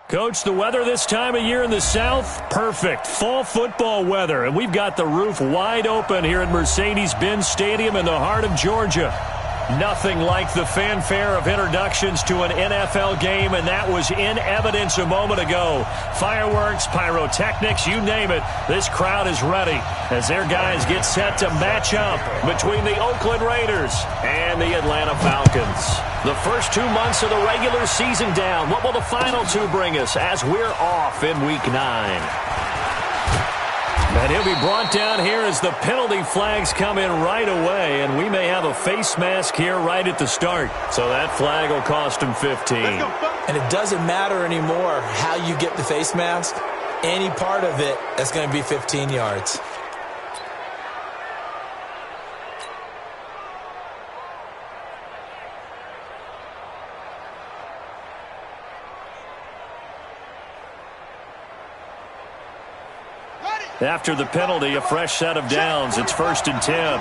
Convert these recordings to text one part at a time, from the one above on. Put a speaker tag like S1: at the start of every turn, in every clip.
S1: Coach, the weather this time of year in the South, perfect. Fall football weather, and we've got the roof wide open here at Mercedes-Benz Stadium in the heart of Georgia. Nothing like the fanfare of introductions to an NFL game, and that was in evidence a moment ago. Fireworks, pyrotechnics, you name it. This crowd is ready as their guys get set to match up between the Oakland Raiders and the Atlanta Falcons. The first 2 months of the regular season down. What will the final two bring us as we're off in Week 9? And he'll be brought down here as the penalty flags come in right away, and we may have a face mask here right at the start. So that flag will cost him 15.
S2: And it doesn't matter anymore how you get the face mask. Any part of it is going to be 15 yards.
S1: After the penalty, a fresh set of downs. It's 1st and 10.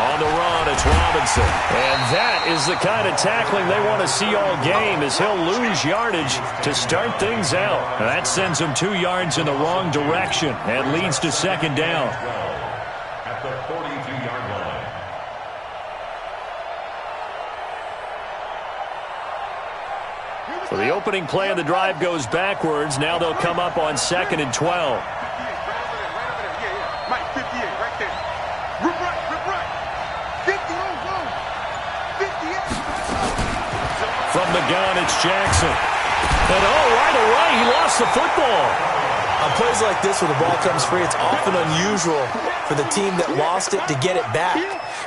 S1: On the run, it's Robinson. And that is the kind of tackling they want to see all game, as he'll lose yardage to start things out. And that sends him 2 yards in the wrong direction and leads to 2nd down.
S3: At the 42-yard line.
S1: So the opening play of the drive goes backwards. Now they'll come up on 2nd and 12. From the gun, it's Jackson. And right away, he lost the football.
S2: On plays like this where the ball comes free, it's often unusual for the team that lost it to get it back.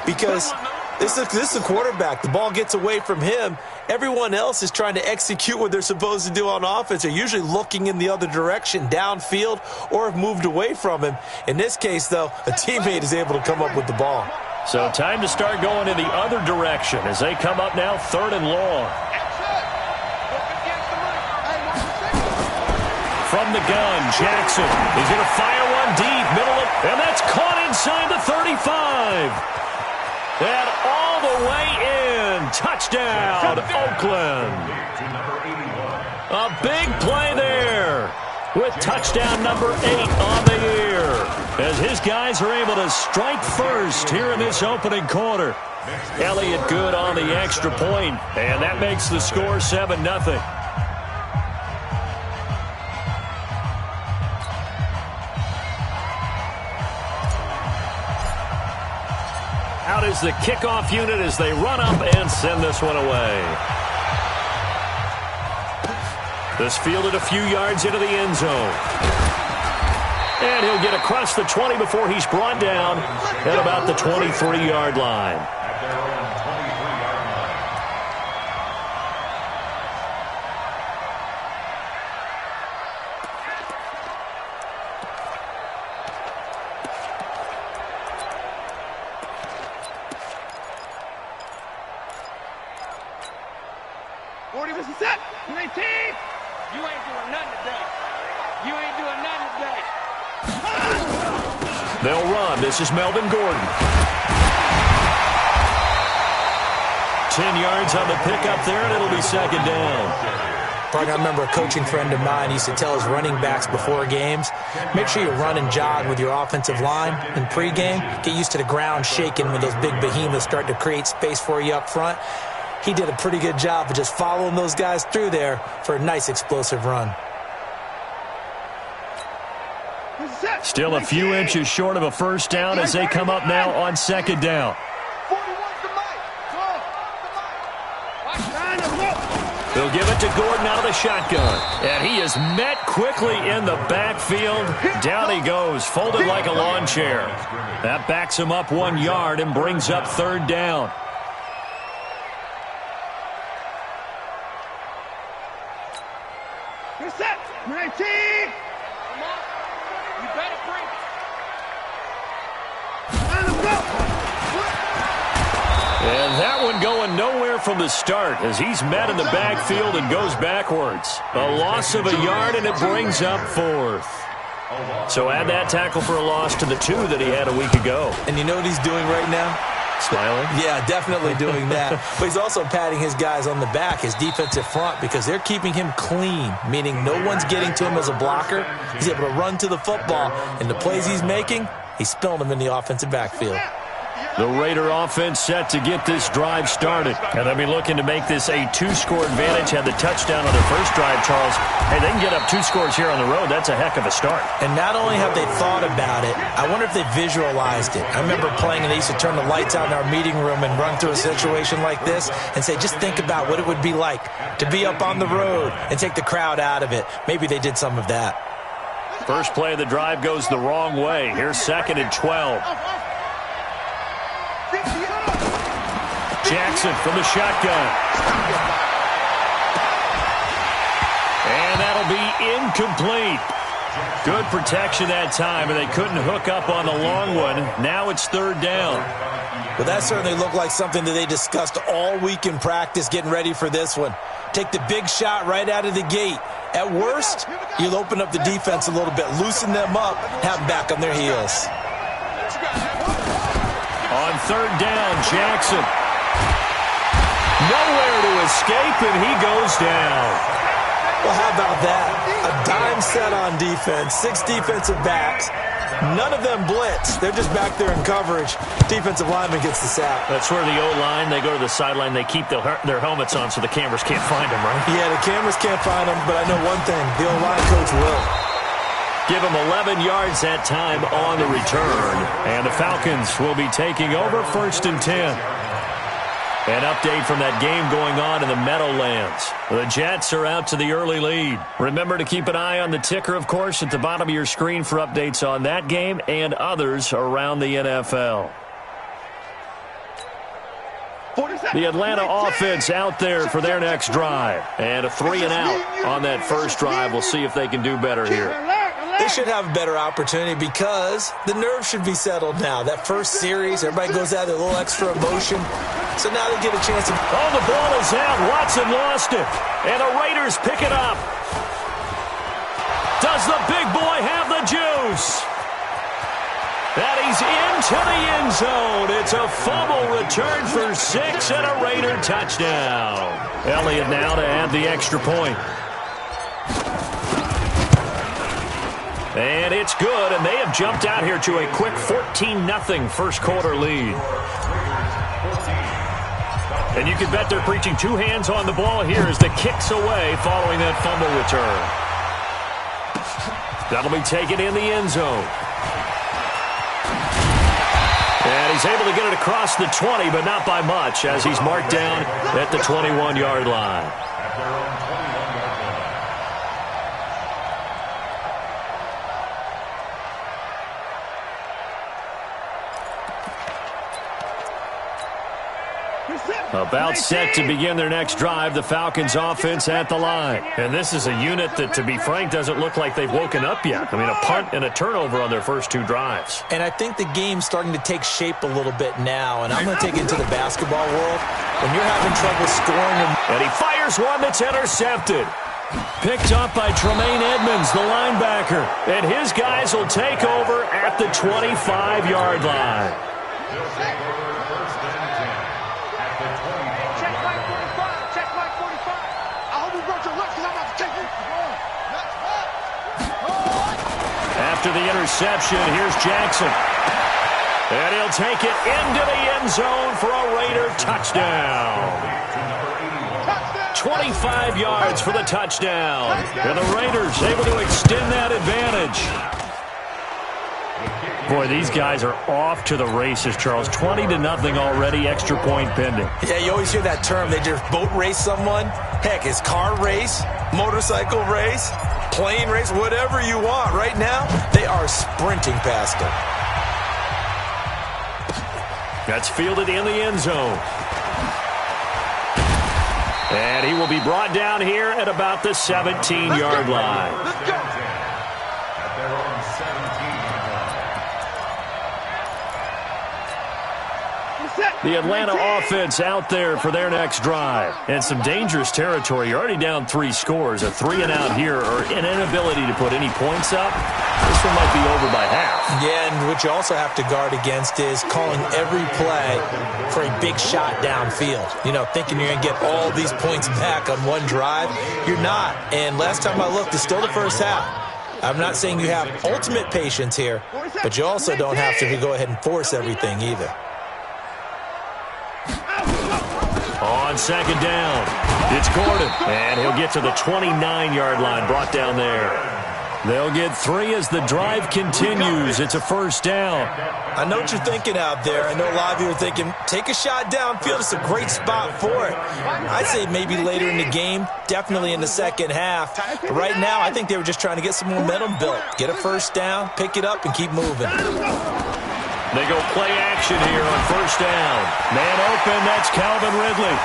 S2: Because this is a quarterback. The ball gets away from him. Everyone else is trying to execute what they're supposed to do on offense. They're usually looking in the other direction, downfield, or have moved away from him. In this case, though, a teammate is able to come up with the ball.
S1: So time to start going in the other direction as they come up now 3rd and long. From the gun, Jackson is going to fire one deep, and that's caught inside the 35. And all the way in. Touchdown, Oakland. A big play there with touchdown number 8 on the year, as his guys are able to strike first here in this opening quarter. Elliott good on the extra point, and that makes the score 7-0. Out is the kickoff unit as they run up and send this one away. This fielded a few yards into the end zone. And he'll get across the 20 before he's brought down at about the 23-yard line.
S3: At their own 23-yard line.
S4: You ain't doing nothing today. You ain't doing nothing today.
S1: They'll run. This is Melvin Gordon. 10 yards on the pickup there, and it'll be 2nd down.
S2: I remember a coaching friend of mine used to tell his running backs before games, make sure you run and jog with your offensive line in pregame. Get used to the ground shaking when those big behemoths start to create space for you up front. He did a pretty good job of just following those guys through there for a nice explosive run.
S1: Still a few inches short of a 1st down as they come up now on 2nd down. They'll give it to Gordon out of the shotgun. And he is met quickly in the backfield. Down he goes, folded like a lawn chair. That backs him up 1 yard and brings up 3rd down.
S4: You're set. 19. Come on. You better bring it.
S1: And that one going nowhere from the start as he's met in the backfield and goes backwards. A loss of a yard, and it brings up 4th. So add that tackle for a loss to the 2 that he had a week ago.
S2: And you know what he's doing right now?
S1: Smiling?
S2: Yeah, definitely doing that. But he's also patting his guys on the back, his defensive front, because they're keeping him clean, meaning no one's getting to him as a blocker. He's able to run to the football, and the plays he's making, he's spilling them in the offensive backfield.
S1: The Raider offense set to get this drive started. And they'll be looking to make this a two-score advantage. Had the touchdown on their first drive, Charles. Hey, they can get up 2 scores here on the road. That's a heck of a start.
S2: And not only have they thought about it, I wonder if they visualized it. I remember playing, and they used to turn the lights out in our meeting room and run through a situation like this and say, just think about what it would be like to be up on the road and take the crowd out of it. Maybe they did some of that.
S1: First play of the drive goes the wrong way. Here's 2nd and 12. Jackson from the shotgun. And that'll be incomplete. Good protection that time, and they couldn't hook up on the long one. Now it's 3rd down.
S2: Well, that certainly looked like something that they discussed all week in practice getting ready for this one. Take the big shot right out of the gate. At worst, you'll open up the defense a little bit, loosen them up, have them back on their heels.
S1: On 3rd down, Jackson. Nowhere to escape, and he goes down.
S2: Well, how about that? A dime set on defense, 6 defensive backs. None of them blitz. They're just back there in coverage. Defensive lineman gets the sack.
S1: That's where the O-line, they go to the sideline, they keep their helmets on so the cameras can't find them, right?
S2: Yeah, the cameras can't find them, but I know one thing. The O-line coach will.
S1: Give them 11 yards that time on the return. And the Falcons will be taking over 1st and 10. An update from that game going on in the Meadowlands. The Jets are out to the early lead. Remember to keep an eye on the ticker, of course, at the bottom of your screen for updates on that game and others around the NFL. The Atlanta offense out there for their next drive. And a 3-and-out on that first drive. We'll see if they can do better here.
S2: They should have a better opportunity because the nerves should be settled now. That first series, everybody goes out with a little extra emotion. So now they get a chance to...
S1: Oh, the ball is out. Watson lost it. And the Raiders pick it up. Does the big boy have the juice? And he's into the end zone. It's a fumble return for 6 and a Raider touchdown. Elliott now to add the extra point. And it's good, and they have jumped out here to a quick 14-0 first quarter lead. And you can bet they're preaching 2 hands on the ball here as the kick's away following that fumble return. That'll be taken in the end zone. And he's able to get it across the 20, but not by much, as he's marked down at the 21-yard line. About set to begin their next drive, the Falcons offense at the line. And this is a unit that, to be frank, doesn't look like they've woken up yet. I mean, a punt and a turnover on their first 2 drives.
S2: And I think the game's starting to take shape a little bit now. And I'm going to take it into the basketball world. When you're having trouble scoring...
S1: And he fires one that's intercepted. Picked up by Tremaine Edmonds, the linebacker. And his guys will take over at the 25-yard line. After the interception, here's Jackson. And he'll take it into the end zone for a Raider touchdown. 25 yards for the touchdown. And the Raiders able to extend that advantage. Boy, these guys are off to the races, Charles. 20-0 already, extra point pending.
S2: Yeah, you always hear that term. They just boat race someone. Heck, it's car race, motorcycle race, plane race, whatever you want. Right now, they are sprinting past them.
S1: That's fielded in the end zone. And he will be brought down here at about the 17-yard line.
S3: Let's go. At their own 17-yard line.
S1: The Atlanta offense out there for their next drive. And some dangerous territory. You're already down 3 scores. A 3-and-out here, or an inability to put any points up. This one might be over by half.
S2: Yeah, and what you also have to guard against is calling every play for a big shot downfield. You know, thinking you're going to get all these points back on one drive. You're not. And last time I looked, it's still the first half. I'm not saying you have ultimate patience here, but you also don't have to go ahead and force everything either.
S1: On second down, it's Gordon, and he'll get to the 29-yard line, brought down there. They'll get 3 as the drive continues. It's a first down.
S2: I know what you're thinking out there. I know a lot of you are thinking, take a shot downfield. It's a great spot for it. I'd say maybe later in the game, definitely in the second half. But right now, I think they were just trying to get some momentum built. Get a first down, pick it up, and keep moving.
S1: They go play action here on first down. Man open, that's Calvin Ridley.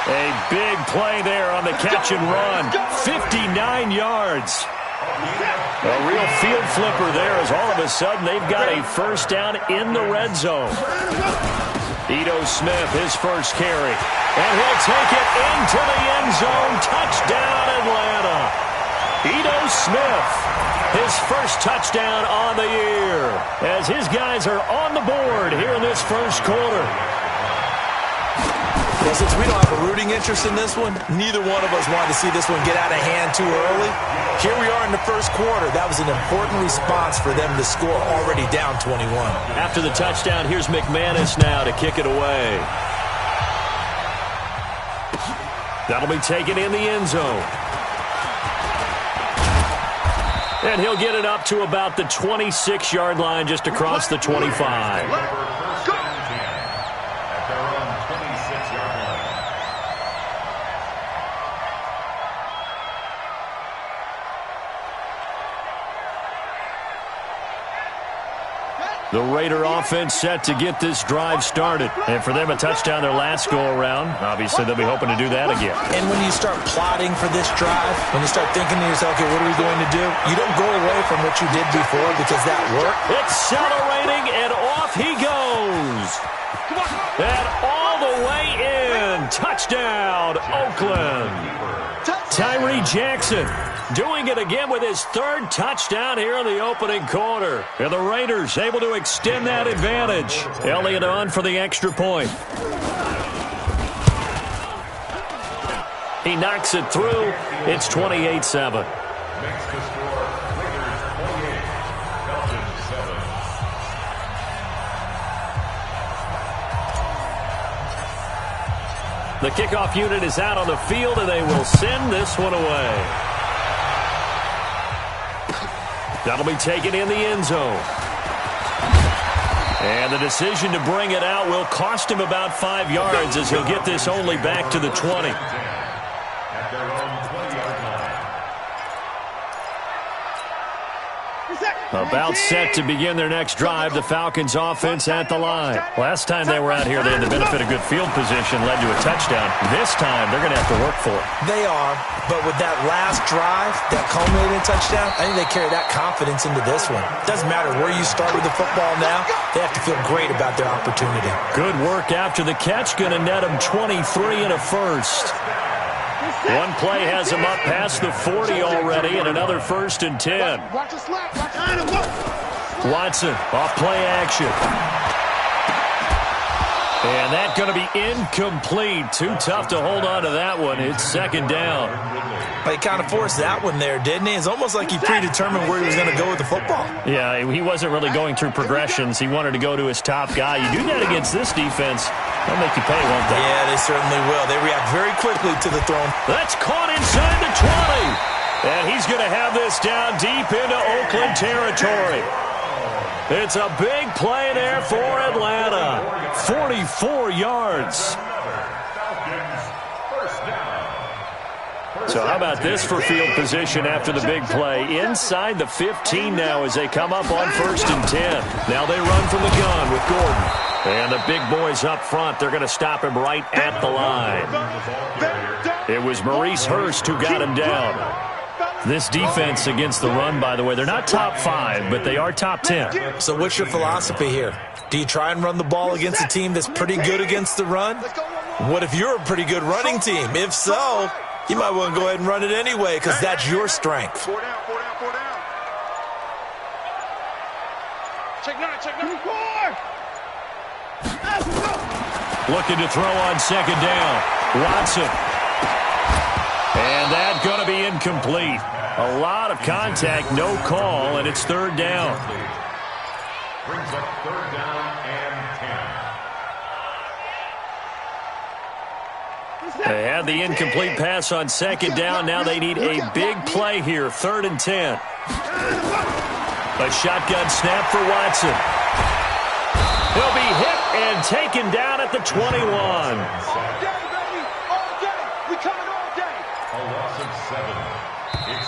S1: A big play there on the catch and run. 59 yards. A real field flipper there as all of a sudden they've got a first down in the red zone. Ito Smith, his first carry. And he'll take it into the end zone. Touchdown, Atlanta. Ito Smith, his first touchdown on the year. As his guys are on the board here in this first quarter.
S2: Well, since we don't have a rooting interest in this one, neither one of us wanted to see this one get out of hand too early. Here we are in the first quarter. That was an important response for them to score, already down 21.
S1: After the touchdown, here's McManus now to kick it away. That'll be taken in the end zone. And he'll get it up to about the 26-yard line, just across the 25. The Raider offense set to get this drive started. And for them, a touchdown their last go-around. Obviously, they'll be hoping to do that again.
S2: And when you start plotting for this drive, when you start thinking to yourself, okay, what are we going to do? You don't go away from what you did before because that worked.
S1: Accelerating, and off he goes. And all the way in. Touchdown, Oakland. Tyree Jackson doing it again with his third touchdown here in the opening quarter. And the Raiders able to extend that advantage. Elliott on for the extra point. He knocks it through. It's 28-7. The kickoff unit is out on the field, and they will send this one away. That'll be taken in the end zone. And the decision to bring it out will cost him about 5 yards as he'll get this only back to the 20. About set to begin their next drive, the Falcons offense at the line. Last time they were out here, they had the benefit of good field position, led to a touchdown. This time, they're going to have to work for it.
S2: They are, but with that last drive, that culminating touchdown, I think they carry that confidence into this one. Doesn't matter where you start with the football now, they have to feel great about their opportunity.
S1: Good work after the catch, going to net them 23 and a first. One play has him up past the 40 already, and another 1st and 10. Watson off play action. And that's going to be incomplete. Too tough to hold on to that one. It's second down.
S2: But he kind of forced that one there, didn't he? It's almost like he predetermined where he was going to go with the football.
S1: Yeah, he wasn't really going through progressions. He wanted to go to his top guy. You do that against this defense, they'll make you pay, won't they?
S2: Yeah, they certainly will. They react very quickly to the throw.
S1: That's caught inside the 20. And he's going to have this down deep into Oakland territory. It's a big play there for Atlanta. 44 yards. So how about this for field position after the big play? Inside the 15 now as they come up on 1st and 10. Now they run from the gun with Gordon. And the big boys up front, they're going to stop him right at the line. It was Maurice Hurst who got him down. This defense against the run, by the way, they're not top 5, but they are top 10.
S2: So what's your philosophy here? Do you try and run the ball against a team that's pretty good against the run? What if you're a pretty good running team? If so, you might want to go ahead and run it anyway because that's your strength.
S4: 4 down, 4 down, 4 down. Check 9, check 9. 4.
S1: Looking to throw on second down. Watson. And that's going to be incomplete. A lot of contact, no call, and it's third down.
S3: Brings up third down and 10.
S1: They had the incomplete pass on second down. Now they need a big play here, 3rd and 10. A shotgun snap for Watson. He'll be hit and taken down at the 21.
S4: All day, baby. All day. We coming all day.
S3: A loss of 7.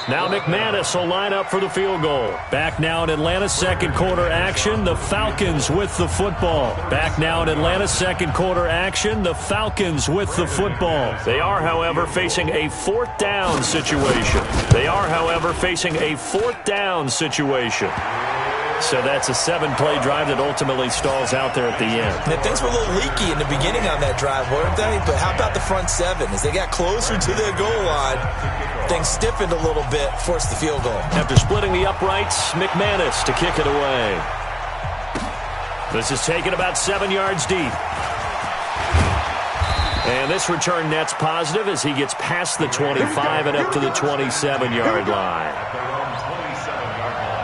S1: Now McManus will line up for the field goal. Back now in Atlanta's second quarter action. The Falcons with the football. Back now in Atlanta's second quarter action. The Falcons with the football. They are, however, facing a 4th down situation. So that's a 7-play drive that ultimately stalls out there at the end.
S2: And things were a little leaky in the beginning on that drive, weren't they? But how about the front 7? As they got closer to their goal line, things stiffened a little bit, forced the field goal.
S1: After splitting the uprights, McManus to kick it away. This is taken about 7 yards deep. And this return net's positive as he gets past the 25 and up to the 27-yard line.
S3: At their own 27-yard line.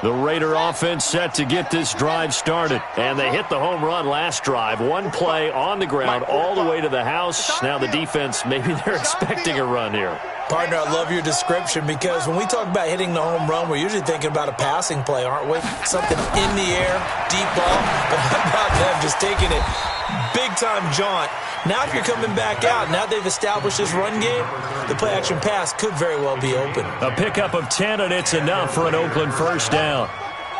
S1: The Raider offense set to get this drive started. And they hit the home run last drive. One play on the ground all the way to the house. Now the defense, maybe they're expecting a run here.
S2: Partner, I love your description because when we talk about hitting the home run, we're usually thinking about a passing play, aren't we? Something in the air, deep ball. But how about them just taking it big-time jaunt? Now if you're coming back out, now they've established this run game, the play-action pass could very well be open.
S1: A pickup of 10, and it's enough for an Oakland first down.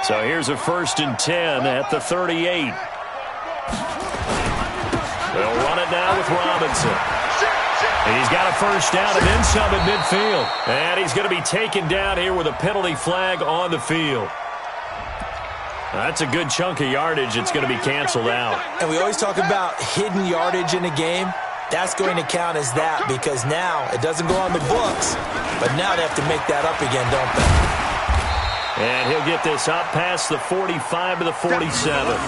S1: So here's a 1st and 10 at the 38. They'll run it now with Robinson. And he's got a first down and then some at midfield. And he's going to be taken down here with a penalty flag on the field. That's a good chunk of yardage. It's going to be canceled out.
S2: And we always talk about hidden yardage in a game. That's going to count as that because now it doesn't go on the books, but now they have to make that up again, don't they?
S1: And he'll get this up past the 45 to the 47.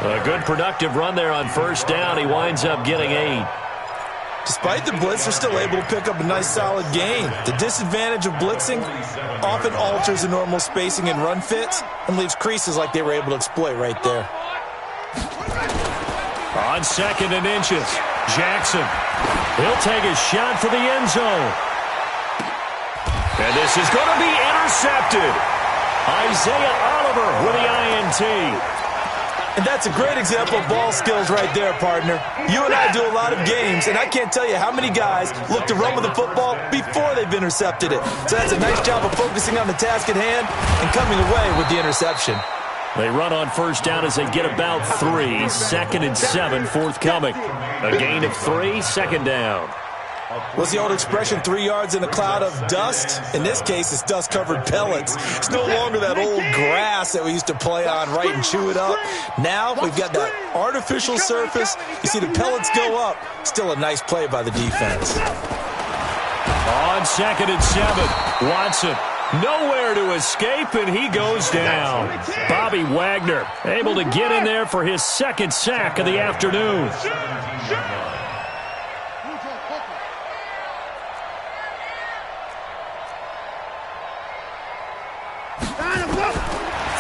S1: A good productive run there on first down. He winds up getting 8.
S2: Despite the blitz, they're still able to pick up a nice solid gain. The disadvantage of blitzing often alters the normal spacing and run fits and leaves creases like they were able to exploit right there.
S1: On 2nd and inches, Jackson. He'll take a shot for the end zone. And this is going to be intercepted. Isaiah Oliver with the INT.
S2: And that's a great example of ball skills right there, partner. You and I do a lot of games, and I can't tell you how many guys look to run with the football before they've intercepted it. So that's a nice job of focusing on the task at hand and coming away with the interception.
S1: They run on first down as they get about 3. 2nd and 7 forthcoming. A gain of 3, 2nd down.
S2: What's the old expression, 3 yards in a cloud of dust? In this case, it's dust-covered pellets. It's no longer that old grass that we used to play on, right, and chew it up. Now we've got that artificial surface. You see the pellets go up. Still a nice play by the defense.
S1: On 2nd and 7, Watson. Nowhere to escape, and he goes down. Bobby Wagner able to get in there for his 2nd sack of the afternoon.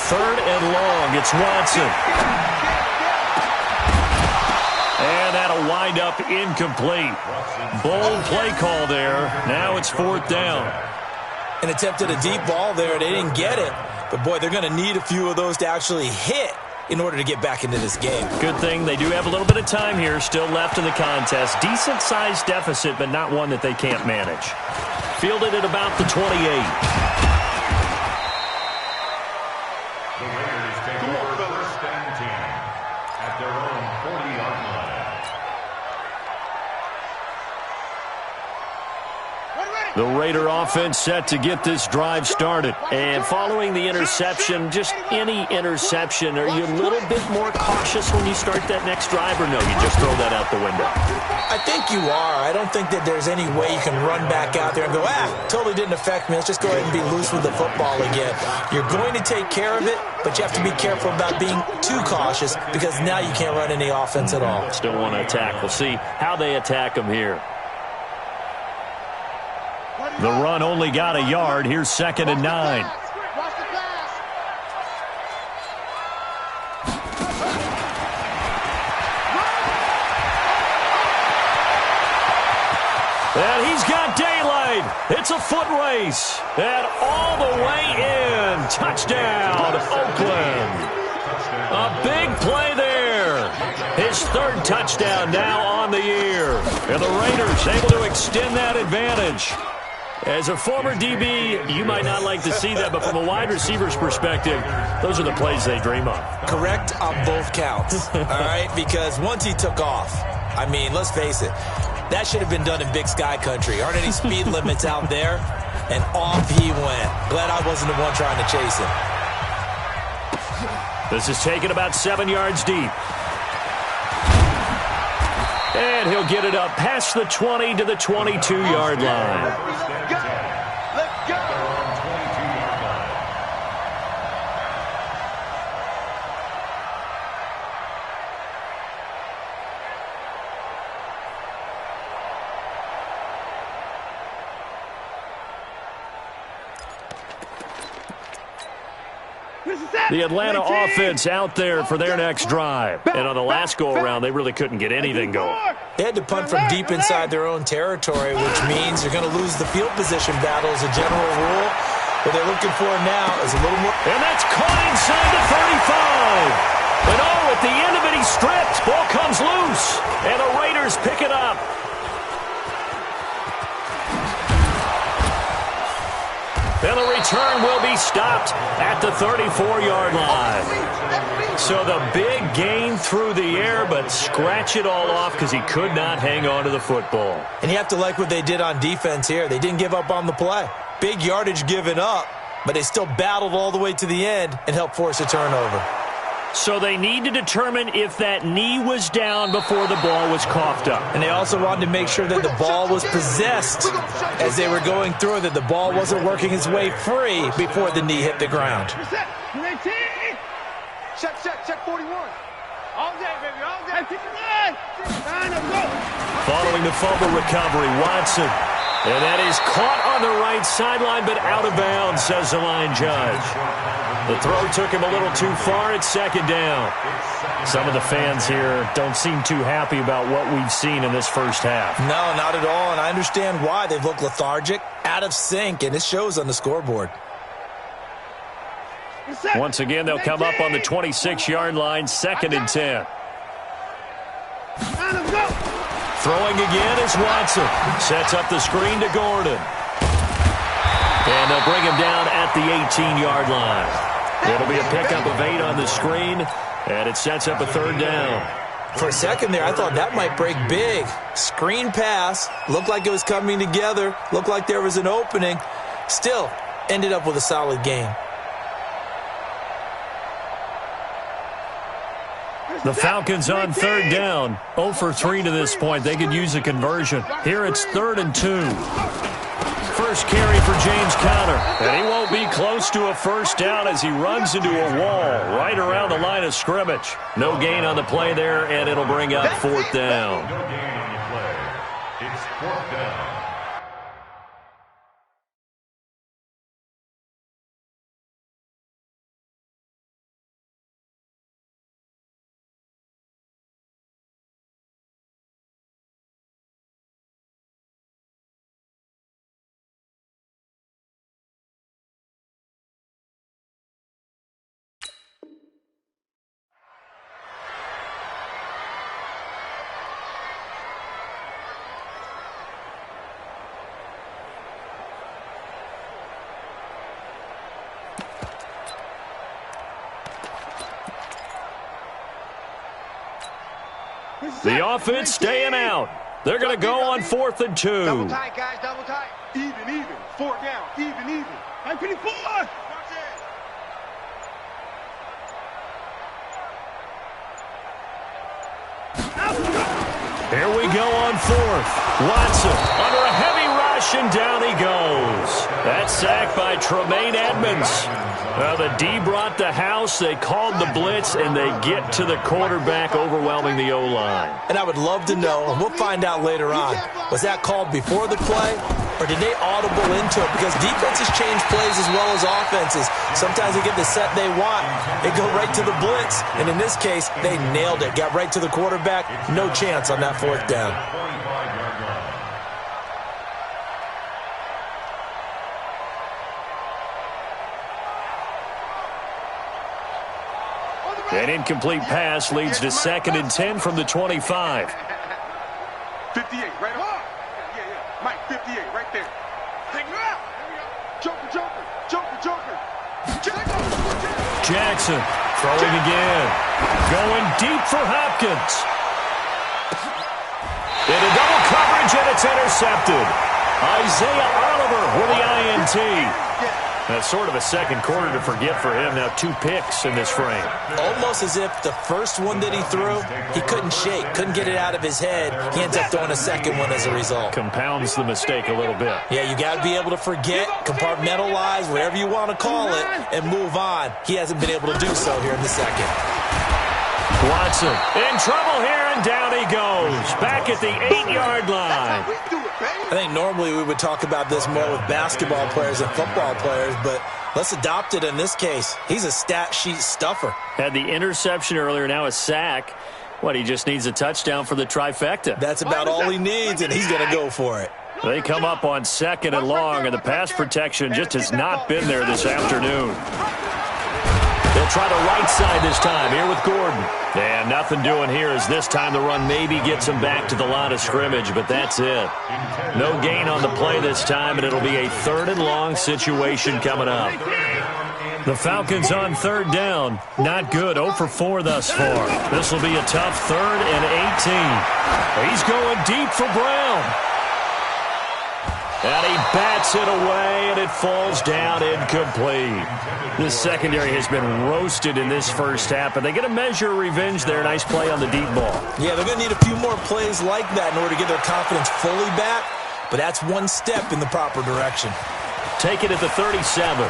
S1: Third and long, it's Watson. And that'll wind up incomplete. Bold play call there. Now it's 4th down.
S2: And attempted a deep ball there. They didn't get it. But, boy, they're going to need a few of those to actually hit in order to get back into this game.
S1: Good thing they do have a little bit of time here still left in the contest. Decent-sized deficit, but not one that they can't manage. Fielded at about the 28.
S3: The Raiders take over 1st and 10 at their own 40-yard line.
S4: Ready, ready.
S1: The Raider offense set to get this drive started. And following the interception, just any interception, are you a little bit more cautious when you start that next drive, or no, you just throw that out the window?
S2: I think you are. I don't think that there's any way you can run back out there and go, totally didn't affect me. Let's just go ahead and be loose with the football again. You're going to take care of it, but you have to be careful about being too cautious because now you can't run any offense at all.
S1: Still want to attack. We'll see how they attack them here. The run only got a yard. Here's 2nd and 9. And he's got daylight. It's a foot race. And all the way in. Touchdown, Oakland. A big play there. His 3rd touchdown now on the year. And the Raiders able to extend that advantage. As a former DB, you might not like to see that, but from a wide receiver's perspective, those are the plays they dream of.
S2: Correct on both counts, all right? Because once he took off, I mean, let's face it, that should have been done in Big Sky country. Aren't any speed limits out there? And off he went. Glad I wasn't the one trying to chase him.
S1: This is taken about 7 yards deep. And he'll get it up past the 20 to the 22-yard line. The Atlanta offense out there for their next drive. And on the last go-around, they really couldn't get anything going.
S2: They had to punt from deep inside their own territory, which means you're going to lose the field position battle as a general rule. What they're looking for now is a little more.
S1: And that's caught inside the 35. And at the end of it, he's stripped. Ball comes loose. And the Raiders pick it up. And the return will be stopped at the 34-yard line. So the big gain through the air, but scratch it all off because he could not hang on to the football.
S2: And you have to like what they did on defense here. They didn't give up on the play. Big yardage given up, but they still battled all the way to the end and helped force a turnover.
S1: So they need to determine if that knee was down before the ball was coughed up.
S2: And they also wanted to make sure that the ball was possessed as they were going through, that the ball wasn't working its way free before the knee hit the ground.
S4: Check 41. All day, baby, all day.
S1: Following the fumble recovery, Watson. And that is caught on the right sideline, but out of bounds, says the line judge. The throw took him a little too far. It's 2nd down. Some of the fans here don't seem too happy about what we've seen in this first half.
S2: No, not at all, and I understand why. They've looked lethargic, out of sync, and it shows on the scoreboard.
S1: Once again, they'll come up on the 26-yard line, 2nd and 10. Throwing again is Watson. Sets up the screen to Gordon. And they'll bring him down at the 18-yard line. It'll be a pickup of 8 on the screen, and it sets up a 3rd down.
S2: For a second there, I thought that might break big. Screen pass. Looked like it was coming together. Looked like there was an opening. Still, ended up with a solid game.
S1: The Falcons on 3rd down. 0 for 3 to this point. They could use a conversion. Here it's 3rd and 2. First carry for James Conner. And he won't be close to a first down as he runs into a wall right around the line of scrimmage. No gain on the play there, and it'll bring up 4th down.
S3: No gain on the play. It's 4th down.
S1: The offense staying out. They're going to go on 4th and 2.
S4: Double tight, guys, double tight. Even.
S5: even. 4 down. Even. 954.
S1: Here we go on fourth. Watson under a heavy rush, and down he goes. That sack by Tremaine Edmonds. Well, the D brought the house. They called the blitz, and they get to the quarterback, overwhelming the O-line.
S2: And I would love to know, and we'll find out later on, was that called before the play, or did they audible into it? Because defenses change plays as well as offenses. Sometimes they get the set they want. They go right to the blitz, and in this case, they nailed it. Got right to the quarterback. No chance on that fourth down.
S1: An incomplete pass leads to 2nd and 10 from the 25.
S5: 58, right on. Yeah. Mike, 58, right there. Take it out. Joker.
S1: Jackson throwing again. Going deep for Hopkins. Into double coverage, and it's intercepted. Isaiah Oliver with the INT. That's sort of a second quarter to forget for him. Now 2 picks in this frame.
S2: Almost as if the first one that he threw, he couldn't shake, couldn't get it out of his head. He ends up throwing a second one as a result.
S1: Compounds the mistake a little bit.
S2: Yeah, you got to be able to forget, compartmentalize, whatever you want to call it, and move on. He hasn't been able to do so here in the second.
S1: Watson in trouble here, and down he goes. Back at the 8-yard line.
S2: I think normally we would talk about this more with basketball players and football players, but let's adopt it in this case. He's a stat sheet stuffer.
S1: Had the interception earlier, now a sack. What, he just needs a touchdown for the trifecta.
S2: That's about all he needs, and he's going to go for it.
S1: They come up on 2nd and long, and the pass protection just has not been there this afternoon. They'll try the right side this time, here with Gordon. And nothing doing here as this time the run maybe gets him back to the line of scrimmage, but that's it. No gain on the play this time, and it'll be a 3rd and long situation coming up. The Falcons on 3rd down. Not good, 0 for 4 thus far. This will be a tough 3rd and 18. He's going deep for Brown. And he bats it away, and it falls down incomplete. This secondary has been roasted in this first half, but they get a measure of revenge there. Nice play on the deep ball. Yeah, they're going to need a few more plays like that in order to get their confidence fully back, but that's one step in the proper direction. Take it at the 37.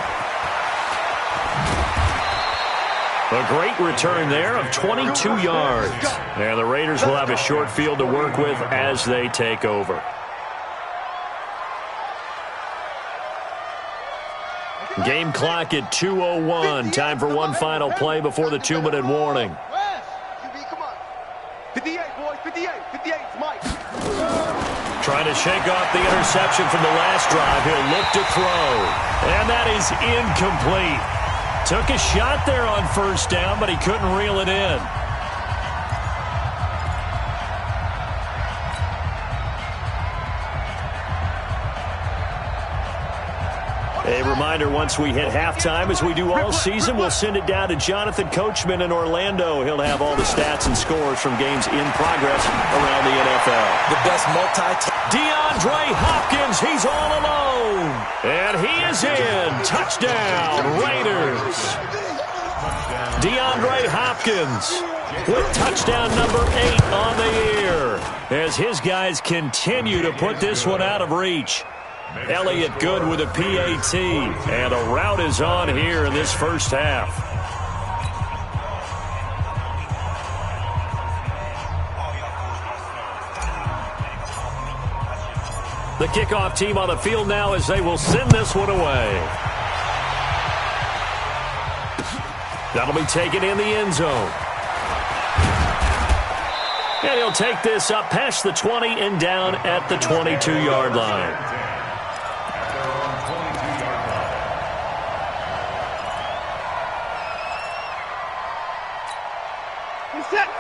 S1: A great return there of 22 yards. And the Raiders will have a short field to work with as they take over. Game clock at 2:01. Time for one final play before the 2-minute warning.
S5: Come on. 58, boys. 58. 58, Mike.
S1: Trying to shake off the interception from the last drive. He'll look to throw. And that is incomplete. Took a shot there on 1st down, but he couldn't reel it in. A reminder, once we hit halftime, as we do all season, we'll send it down to Jonathan Coachman in Orlando. He'll have all the stats and scores from games in progress around the NFL. The best DeAndre Hopkins, he's all alone. And he is in. Touchdown, Raiders. DeAndre Hopkins with touchdown number 8 on the year, as his guys continue to put this one out of reach. Elliott Good with a PAT, and a rout is on here in this first half. The kickoff team on the field now as they will send this one away. That'll be taken in the end zone. And he'll take this up past the 20 and down at the 22-yard line.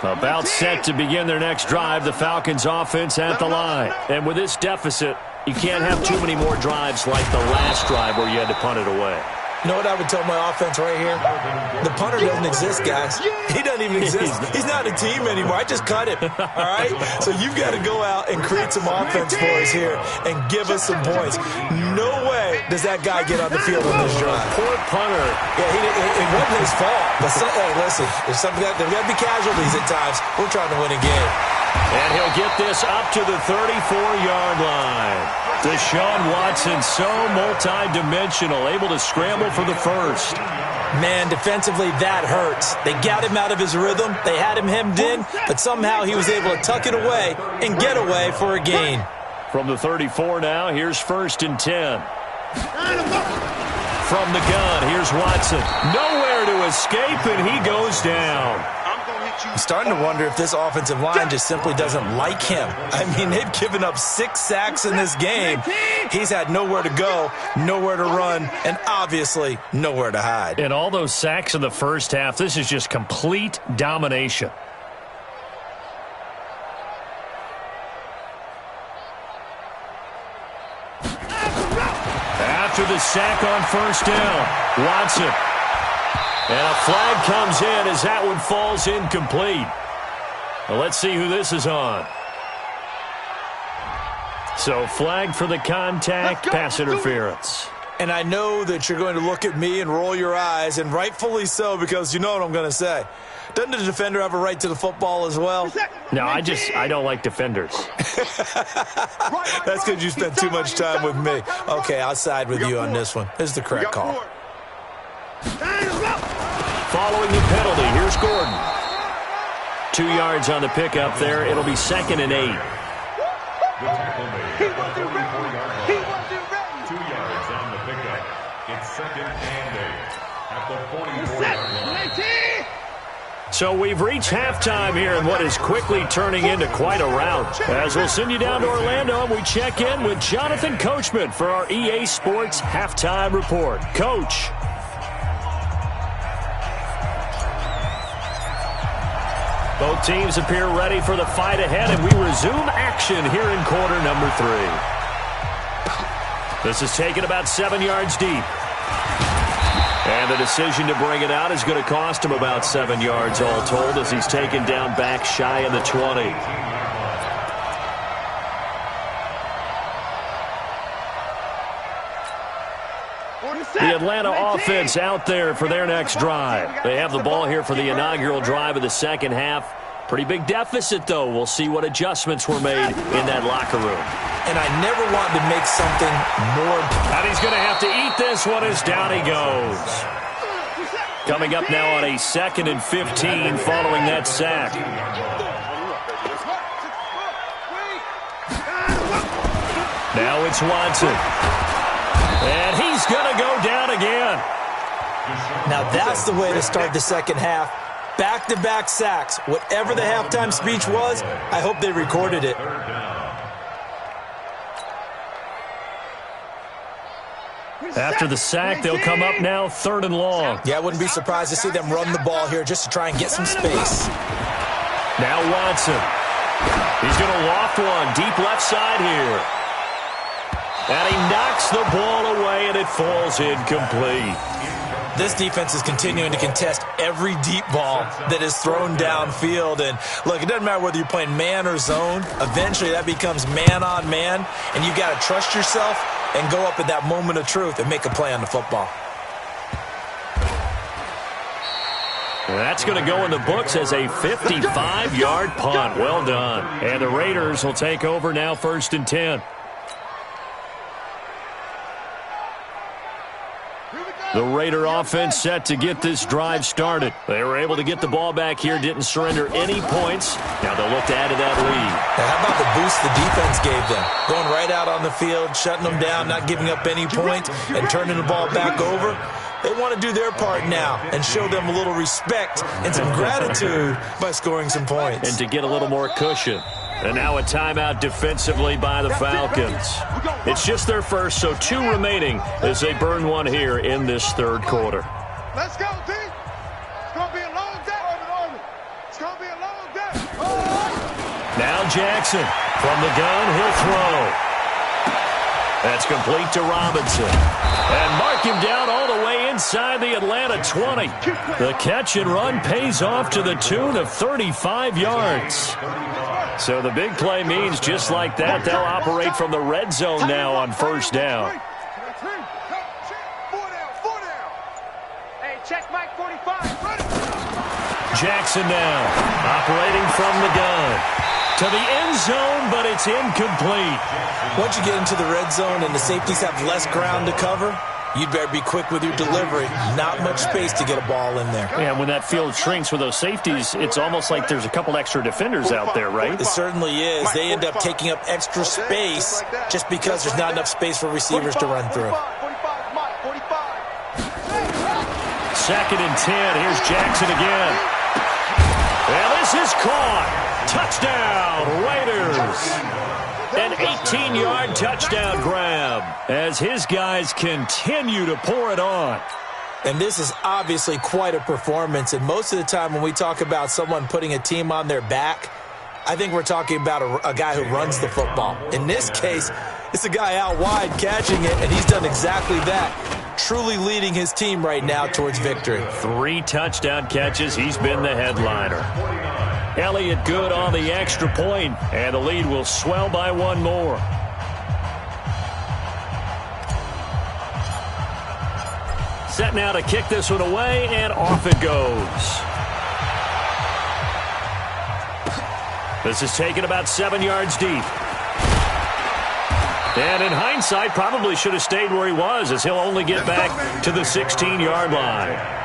S1: About set to begin their next drive, the Falcons offense at the line. And with this deficit, you can't have too many more drives like the last drive where you had to punt it away. You know what I would tell my offense right here? The punter doesn't exist, guys. He doesn't even exist. He's not a team anymore. I just cut him, all right? So you've got to go out and create some offense for us here and give us some points. No way
S2: does that guy get on the field on this drive?
S1: Poor punter.
S2: Yeah, it wasn't his fault. But hey, listen, there's got to be casualties at times. We're trying to win a game.
S1: And he'll get this up to the 34-yard line. Deshaun Watson, so multi-dimensional, able to scramble for the first.
S2: Man, defensively, that hurts. They got him out of his rhythm. They had him hemmed in, but somehow he was able to tuck it away and get away for a gain.
S1: From the 34 now, here's 1st and 10. From the gun, here's Watson. Nowhere to escape, and he goes down.
S2: I'm starting to wonder if this offensive line just simply doesn't like him. I mean, they've given up 6 sacks in this game. He's had nowhere to go, nowhere to run, and obviously nowhere to hide.
S1: And all those sacks in the first half, this is just complete domination. After the sack on 1st down, Watson. And a flag comes in as that one falls incomplete. Well, let's see who this is on. So flag for the contact, pass interference.
S2: And I know that you're going to look at me and roll your eyes, and rightfully so, because you know what I'm going to say. Doesn't the defender have a right to the football as well?
S1: No, I don't like defenders.
S2: That's because you spent too much time with me. Okay, I'll side with you on this one. This is the correct call.
S1: Following the penalty, here's Gordon. 2 yards on the pickup there. It'll be 2nd and 8.
S3: The tackle made at the 44-yard line. 2 yards on the pickup. It's 2nd and 8 at the 44-yard line.
S1: So we've reached halftime here in what is quickly turning into quite a rout. As we'll send you down to Orlando, and we check in with Jonathan Coachman for our EA Sports Halftime Report. Coach. Both teams appear ready for the fight ahead, and we resume action here in quarter number 3. This is taken about 7 yards deep. And the decision to bring it out is going to cost him about 7 yards all told as he's taken down back shy of the 20. The Atlanta offense out there for their next drive. They have the ball here for the inaugural drive of the second half. Pretty big deficit, though. We'll see what adjustments were made in that locker room.
S2: And I never wanted to make something more.
S1: And he's going to have to eat this one as down he goes. Coming up now on a 2nd and 15 following that sack. Now it's Watson. And he's going to go down again.
S2: Now that's the way to start the second half. Back-to-back sacks. Whatever the halftime speech was, I hope they recorded it.
S1: After the sack, they'll come up now 3rd and long.
S2: Yeah, I wouldn't be surprised to see them run the ball here just to try and get some space.
S1: Now Watson. He's going to loft one deep left side here. And he knocks the ball away, and it falls incomplete.
S2: This defense is continuing to contest every deep ball that is thrown downfield. And, look, it doesn't matter whether you're playing man or zone. Eventually, that becomes man-on-man, and you've got to trust yourself and go up at that moment of truth and make a play on the football.
S1: And that's going to go in the books as a 55-yard punt. Well done. And the Raiders will take over now 1st and 10. The Raider offense set to get this drive started. They were able to get the ball back here, didn't surrender any points. Now they'll look to add to that lead.
S2: Now, how about the boost the defense gave them? Going right out on the field, shutting them down, not giving up any points, and turning the ball back over. They want to do their part now and show them a little respect and some gratitude by scoring some points.
S1: And to get a little more cushion. And now a timeout defensively by the Falcons. It's just their first, so 2 remaining as they burn one here in this 3rd quarter.
S5: Let's go, D. It's going to be a long day. It's going to be a long day.
S1: Now Jackson from the gun, he'll throw. That's complete to Robinson. And mark him down all the way inside the Atlanta 20. The catch and run pays off to the tune of 35 yards. So the big play means just like that, they'll operate from the red zone now on 1st down.
S4: check Mike 45. Run it.
S1: Jackson now, operating from the gun. To the end zone, but it's incomplete.
S2: Once you get into the red zone and the safeties have less ground to cover, you'd better be quick with your delivery. Not much space to get a ball in there.
S1: And when that field shrinks with those safeties, it's almost like there's a couple extra defenders out there, right?
S2: It certainly is. They end up taking up extra space just because there's not enough space for receivers to run through.
S1: 2nd and 10. Here's Jackson again. And this is caught. Touchdown, Raiders. An 18-yard touchdown grab as his guys continue to pour it on.
S2: And this is obviously quite a performance. And most of the time when we talk about someone putting a team on their back, I think we're talking about a guy who runs the football. In this case, it's a guy out wide catching it, and he's done exactly that. Truly leading his team right now towards victory.
S1: 3 touchdown catches. He's been the headliner. Elliott good on the extra point, and the lead will swell by 1 more. Set now to kick this one away, and off it goes. This is taken about 7 yards deep. And in hindsight, probably should have stayed where he was, as he'll only get back to the 16-yard line.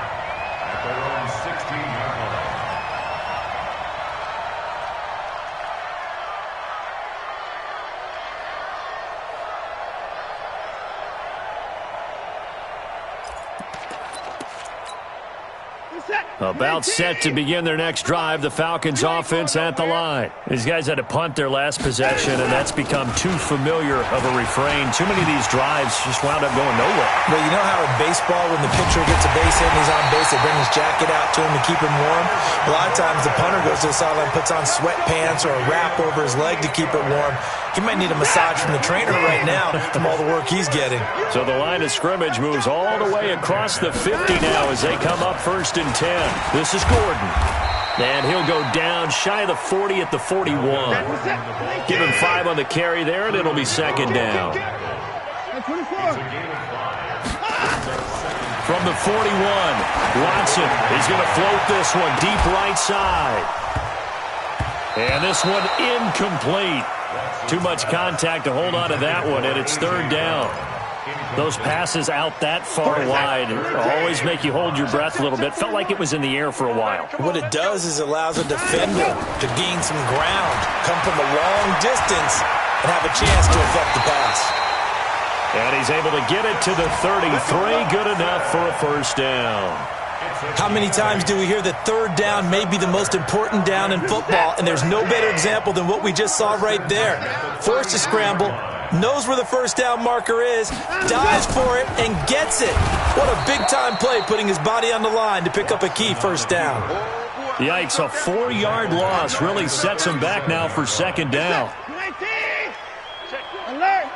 S1: About set to begin their next drive, the Falcons offense at the line. These guys had to punt their last possession, and that's become too familiar of a refrain. Too many of these drives just wound up going nowhere.
S2: Well, you know how in baseball, when the pitcher gets a base hit and he's on base, they bring his jacket out to him to keep him warm? A lot of times the punter goes to the sideline, puts on sweatpants or a wrap over his leg to keep it warm. He might need a massage from the trainer right now from all the work he's getting.
S1: So the line of scrimmage moves all the way across the 50 now as they come up 1st and 10. This is Gordon. And he'll go down shy of the 40 at the 41. Give him 5 on the carry there, and it'll be 2nd down. From the 41, Watson is going to float this one deep right side. And this one incomplete. Too much contact to hold on to that one, and it's 3rd down. Those passes out that far wide always make you hold your breath a little bit. Felt like it was in the air for a while.
S2: What it does is it allows a defender to gain some ground, come from a long distance, and have a chance to affect the pass.
S1: And he's able to get it to the 33. Good enough for a 1st down.
S2: How many times do we hear that 3rd down may be the most important down in football, and there's no better example than what we just saw right there. Forced to scramble, knows where the 1st down marker is, dives for it, and gets it. What a big-time play, putting his body on the line to pick up a key 1st down.
S1: Yikes, a 4-yard loss really sets him back now for 2nd down.
S4: 19. Alert.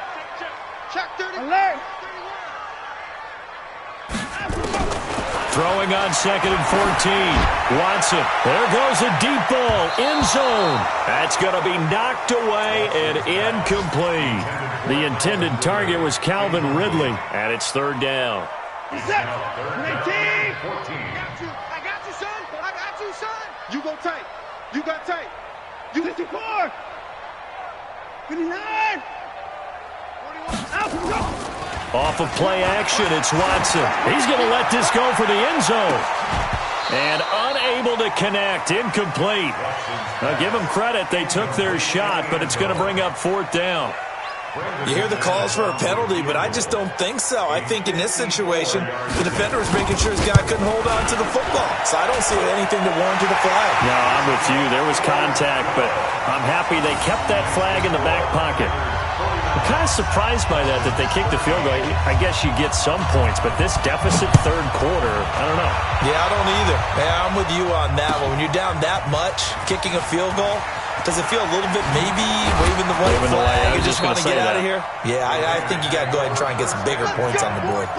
S4: Check 30. Alert.
S1: Throwing on 2nd and 14. Watson. There goes a deep ball. End zone. That's going to be knocked away and incomplete. The intended target was Calvin Ridley, and it's 3rd down.
S4: 19. I got you, son. I got you, son.
S5: You go tight. You got tight. You
S4: 54. 59. 41. Out.
S1: Off of play action, it's Watson. He's going to let this go for the end zone. And unable to connect, incomplete. Now give them credit, they took their shot, but it's going to bring up 4th down.
S2: You hear the calls for a penalty, but I just don't think so. I think in this situation, the defender was making sure his guy couldn't hold on to the football. So I don't see anything that warranted a flag.
S1: No, I'm with you. There was contact, but I'm happy they kept that flag in the back pocket. I'm kind of surprised by that they kicked the field goal. I guess you get some points, but this deficit 3rd quarter, I don't know.
S2: Yeah, I don't either. Yeah, I'm with you on that one. When you're down that much, kicking a field goal, does it feel a little bit maybe waving the white flag? You just want to get out of here? Yeah, I think you got to go ahead and try and get some bigger points on the board.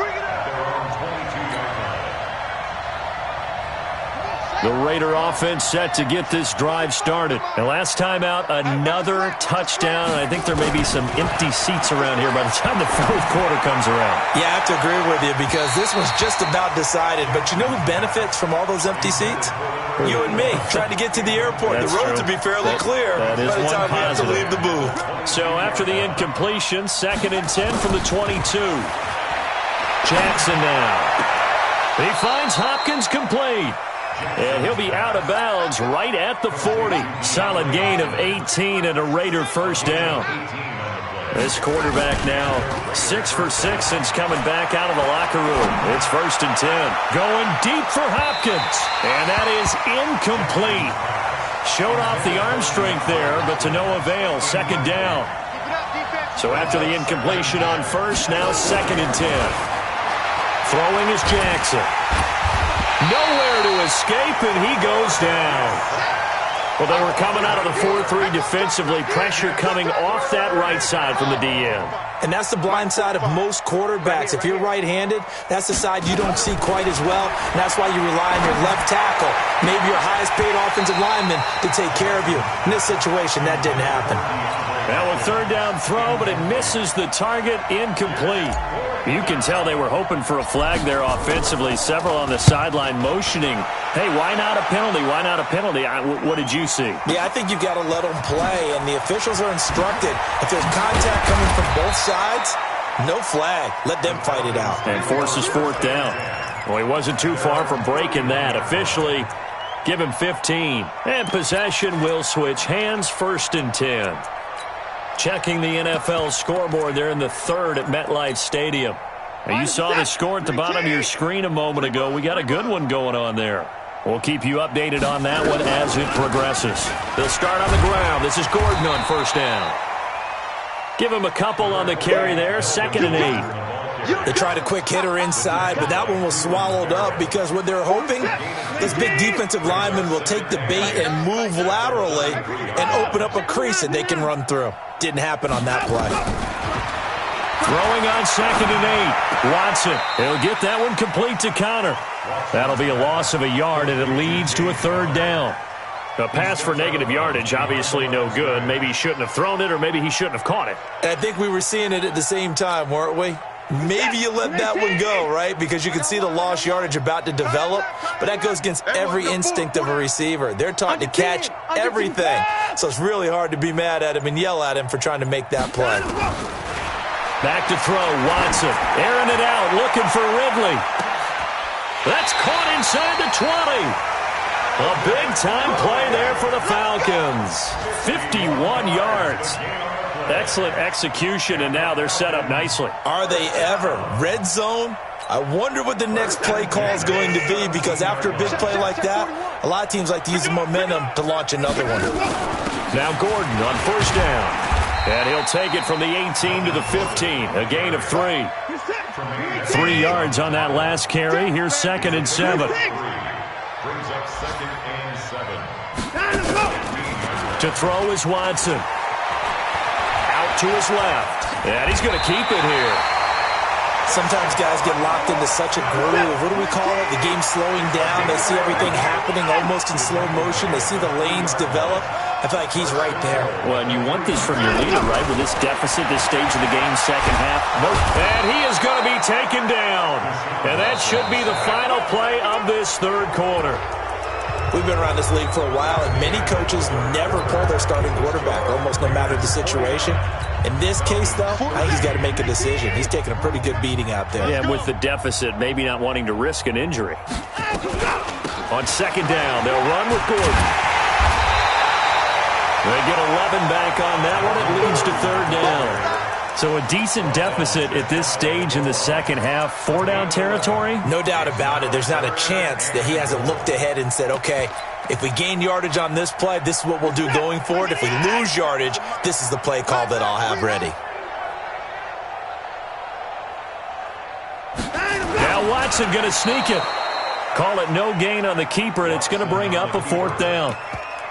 S1: The Raider offense set to get this drive started. And last time out, another touchdown. I think there may be some empty seats around here by the time the fourth quarter comes around.
S2: Yeah, I have to agree with you because this one's just about decided. But you know who benefits from all those empty seats? You and me, trying to get to the airport.
S1: That's
S2: the roads
S1: true.
S2: will be fairly clear
S1: That is
S2: by the
S1: one
S2: time we have to
S1: positive.
S2: leave the booth.
S1: So after the incompletion, 2nd and 10 from the 22. Jackson now. He finds Hopkins complete. And he'll be out of bounds right at the 40. Solid gain of 18 and a Raider first down. This quarterback now 6 for 6 since coming back out of the locker room. It's 1st and 10. Going deep for Hopkins. And that is incomplete. Showed off the arm strength there, but to no avail. 2nd down. So after the incompletion on first, now 2nd and 10. Throwing is Jackson. Nowhere to escape, and he goes down. Well, they were coming out of the 4-3 defensively. Pressure coming off that right side from the DN.
S2: And that's the blind side of most quarterbacks. If you're right-handed, that's the side you don't see quite as well. And that's why you rely on your left tackle, maybe your highest-paid offensive lineman, to take care of you. In this situation, that didn't happen.
S1: Now a 3rd down throw, but it misses the target, incomplete. You can tell they were hoping for a flag there offensively. Several on the sideline motioning, hey, why not a penalty? Why not a penalty? What did you see?
S2: Yeah, I think you've got to let them play, and the officials are instructed. If there's contact coming from both sides, no flag. Let them fight it out.
S1: And forces 4th down. Well, he wasn't too far from breaking that. Officially, give him 15. And possession will switch hands, 1st and 10. Checking the NFL scoreboard there in the 3rd at MetLife Stadium. Now, you saw the score at the bottom of your screen a moment ago. We got a good one going on there. We'll keep you updated on that one as it progresses. They'll start on the ground. This is Gordon on 1st down. Give him a couple on the carry there. 2nd and 8.
S2: They tried a quick hitter inside, but that one was swallowed up because what they're hoping, this big defensive lineman will take the bait and move laterally and open up a crease that they can run through. Didn't happen on that play.
S1: Throwing on 2nd and 8. Watson, he'll get that one complete to Connor. That'll be a loss of a yard, and it leads to a 3rd down. A pass for negative yardage, obviously no good. Maybe he shouldn't have thrown it, or maybe he shouldn't have caught it.
S2: I think we were seeing it at the same time, weren't we? Maybe you let that one go, right? Because you can see the lost yardage about to develop. But that goes against every instinct of a receiver. They're taught to catch everything. So it's really hard to be mad at him and yell at him for trying to make that play.
S1: Back to throw, Watson. Airing it out, looking for Ridley. That's caught inside the 20. A big-time play there for the Falcons. 51 yards. Excellent execution, and now they're set up nicely.
S2: Are they ever? Red zone? I wonder what the next play call is going to be, because after a big play like that, a lot of teams like to use the momentum to launch another one.
S1: Now Gordon on 1st down. And he'll take it from the 18 to the 15. A gain of 3. 3 yards on that last carry. Here's 2nd and 7.
S3: Brings up 2nd and 7.
S1: To throw is Watson. Out to his left. And he's going to keep it here.
S2: Sometimes guys get locked into such a groove. What do we call it? The game's slowing down. They see everything happening almost in slow motion. They see the lanes develop. I feel like he's right there.
S1: Well, and you want this from your leader, right? With this deficit, this stage of the game, 2nd half. And he is going to be taken down. And that should be the final play of this 3rd quarter.
S2: We've been around this league for a while, and many coaches never pull their starting quarterback, almost no matter the situation. In this case, though, I think he's got to make a decision. He's taking a pretty good beating out there.
S1: Yeah, with the deficit, maybe not wanting to risk an injury. On 2nd down, they'll run with Gordon. They get 11 back on that one. It leads to 3rd down. So a decent deficit at this stage in the 2nd half. 4-down territory?
S2: No doubt about it. There's not a chance that he hasn't looked ahead and said, okay, if we gain yardage on this play, this is what we'll do going forward. If we lose yardage, this is the play call that I'll have ready.
S1: Now Watson going to sneak it. Call it no gain on the keeper, and it's going to bring up a 4th down.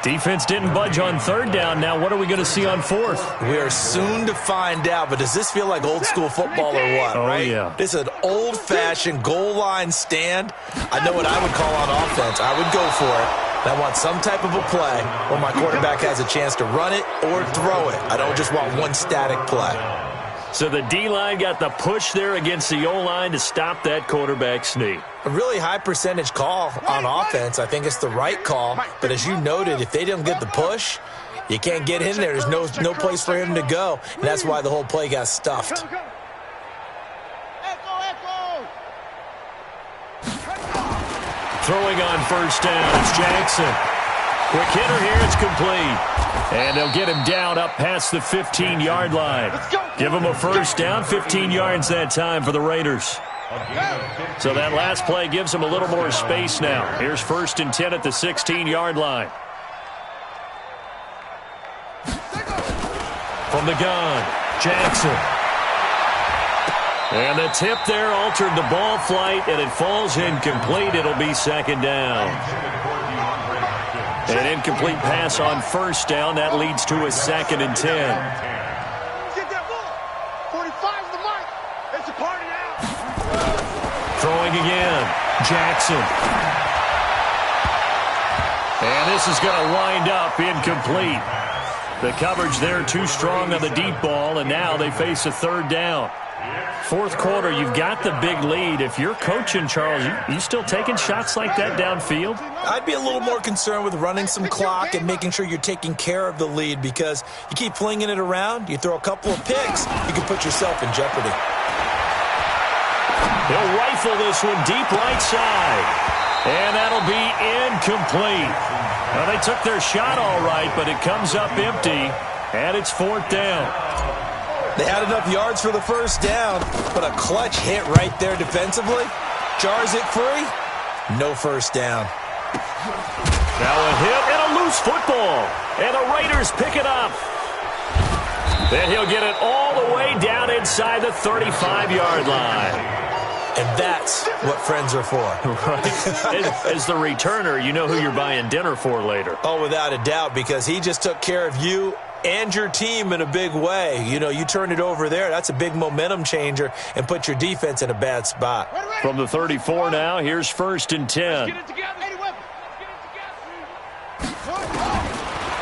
S1: Defense didn't budge on third down. Now what are we going to see on fourth?
S2: We are soon to find out, but does this feel like old school football or what,
S1: Oh,
S2: right?
S1: yeah.
S2: This is an old-fashioned goal line stand. I know what I would call on offense. I would go for it. And I want some type of a play where my quarterback has a chance to run it or throw it. I don't just want one static play.
S1: So the D-line got the push there against the O-line to stop that quarterback sneak.
S2: A really high percentage call on offense. I think it's the right call. But as you noted, if they didn't get the push, you can't get in there. There's no place for him to go. And that's why the whole play got stuffed.
S1: Throwing on first down, it's Jackson. Quick hitter here, it's complete. And they'll get him down up past the 15-yard line. Give him a first down, 15 yards that time for the Raiders. So that last play gives him a little more space now. Here's 1st and 10 at the 16-yard line. From the gun, Jackson. And the tip there altered the ball flight, and it falls incomplete. It'll be 2nd down. An incomplete pass on first down. That leads to a 2nd and 10.
S5: Get that ball. 45's the mark. It's a party now.
S1: Throwing again. Jackson. And this is going to wind up incomplete. The coverage there too strong on the deep ball, and now they face a 3rd down. 4th quarter, you've got the big lead. If you're coaching, Charles, you still taking shots like that downfield?
S2: I'd be a little more concerned with running some clock and making sure you're taking care of the lead, because you keep flinging it around, you throw a couple of picks, you can put yourself in jeopardy.
S1: He'll rifle this one deep right side. And that'll be incomplete. Well, they took their shot all right, but it comes up empty, and it's 4th down.
S2: They had enough yards for the first down, but a clutch hit right there defensively. Jars it free. No first down.
S1: Now a hit and a loose football. And the Raiders pick it up. Then he'll get it all the way down inside the 35-yard line.
S2: And that's what friends are for.
S1: Right. As the returner, you know who you're buying dinner for later.
S2: Oh, without a doubt, because he just took care of you and your team in a big way. You know, you turn it over there, that's a big momentum changer, and put your defense in a bad spot.
S1: From the 34 now, here's 1st and 10.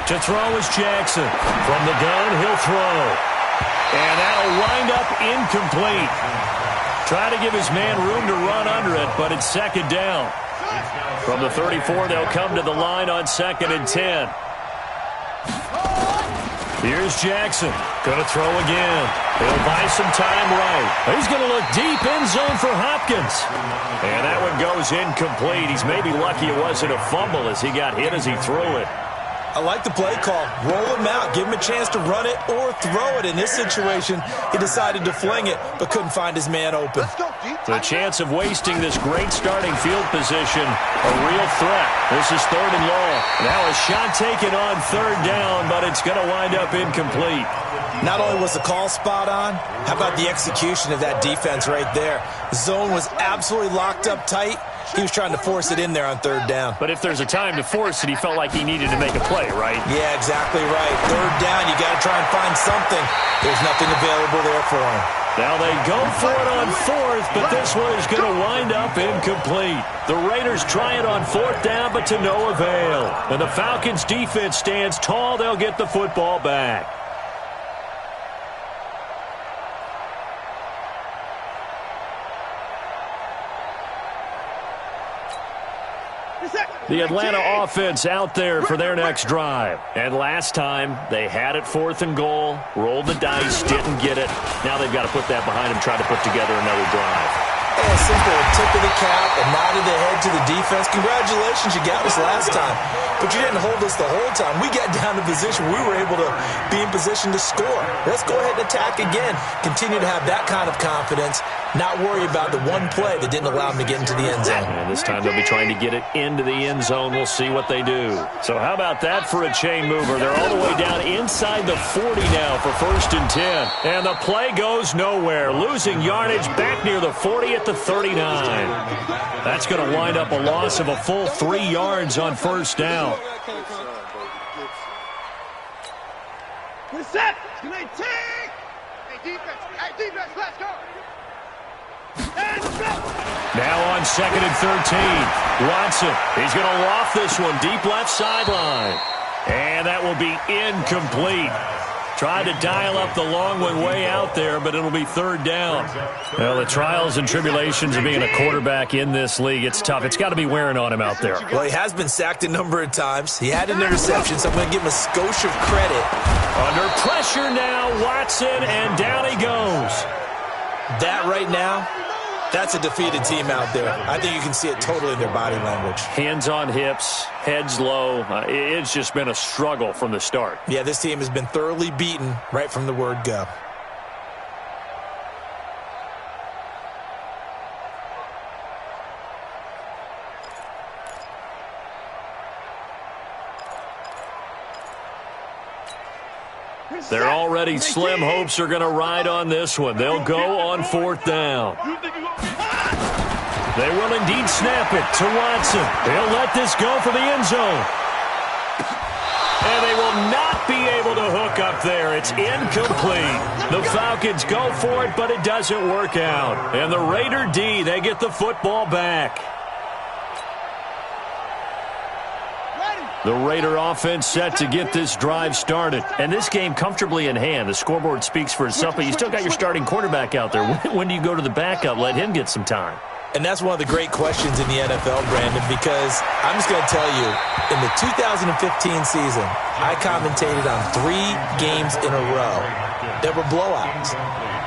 S1: To throw is Jackson. From the gun, he'll throw. And that'll wind up incomplete. Try to give his man room to run under it, but it's 2nd down. From the 34, they'll come to the line on 2nd and 10. Here's Jackson. Going to throw again. He'll buy some time right. He's going to look deep end zone for Hopkins. And that one goes incomplete. He's maybe lucky it wasn't a fumble as he got hit as he threw it.
S2: I like the play call. Roll him out. Give him a chance to run it or throw it. In this situation, he decided to fling it, but couldn't find his man open.
S1: The chance of wasting this great starting field position, a real threat. This is 3rd and long. Now a shot taken on 3rd down, but it's going to wind up incomplete.
S2: Not only was the call spot on, how about the execution of that defense right there? The zone was absolutely locked up tight. He was trying to force it in there on 3rd down.
S1: But if there's a time to force it, he felt like he needed to make a play, right?
S2: Yeah, exactly right. 3rd down, you got to try and find something. There's nothing available there for him.
S1: Now they go for it on 4th, but this one is going to wind up incomplete. The Raiders try it on 4th down, but to no avail. And the Falcons' defense stands tall. They'll get the football back. The Atlanta offense out there for their next drive. And last time, they had it 4th and goal, rolled the dice, didn't get it. Now they've got to put that behind them, try to put together another drive.
S2: Yeah, simple. A tip of the cap, a nod of the head to the defense. Congratulations, you got us last time. But you didn't hold us the whole time. We got down to position. We were able to be in position to score. Let's go ahead and attack again. Continue to have that kind of confidence. Not worry about the one play that didn't allow them to get into the end zone.
S1: And this time they'll be trying to get it into the end zone. We'll see what they do. So how about that for a chain mover? They're all the way down inside the 40 now for 1st and 10. And the play goes nowhere. Losing yardage back near the 40 at the 39. That's going to wind up a loss of a full 3 yards on 1st down.
S4: Set. Hey, defense. Hey, defense, let's go.
S1: Now on 2nd and 13. Watson. He's going to loft this one deep left sideline. And that will be incomplete. Tried to dial up the long one way out there, but it'll be 3rd down. Well, the trials and tribulations of being a quarterback in this league, it's tough. It's got to be wearing on him out there.
S2: Well, he has been sacked a number of times. He had an interception, so I'm going to give him a skosh of credit.
S1: Under pressure now, Watson, and down he goes.
S2: That right now, that's a defeated team out there. I think you can see it totally in their body language.
S1: Hands on hips, heads low. It's just been a struggle from the start.
S2: Yeah, this team has been thoroughly beaten right from the word go.
S1: They're already slim hopes are going to ride on this one. They'll go on 4th down. They will indeed snap it to Watson. He'll let this go for the end zone. And they will not be able to hook up there. It's incomplete. The Falcons go for it, but it doesn't work out. And the Raider D, they get the football back. The Raider offense set to get this drive started. And this game comfortably in hand. The scoreboard speaks for itself, but you still got your starting quarterback out there. When do you go to the backup? Let him get some time.
S2: And that's one of the great questions in the NFL, Brandon, because I'm just going to tell you, in the 2015 season, I commentated on 3 games in a row that were blowouts.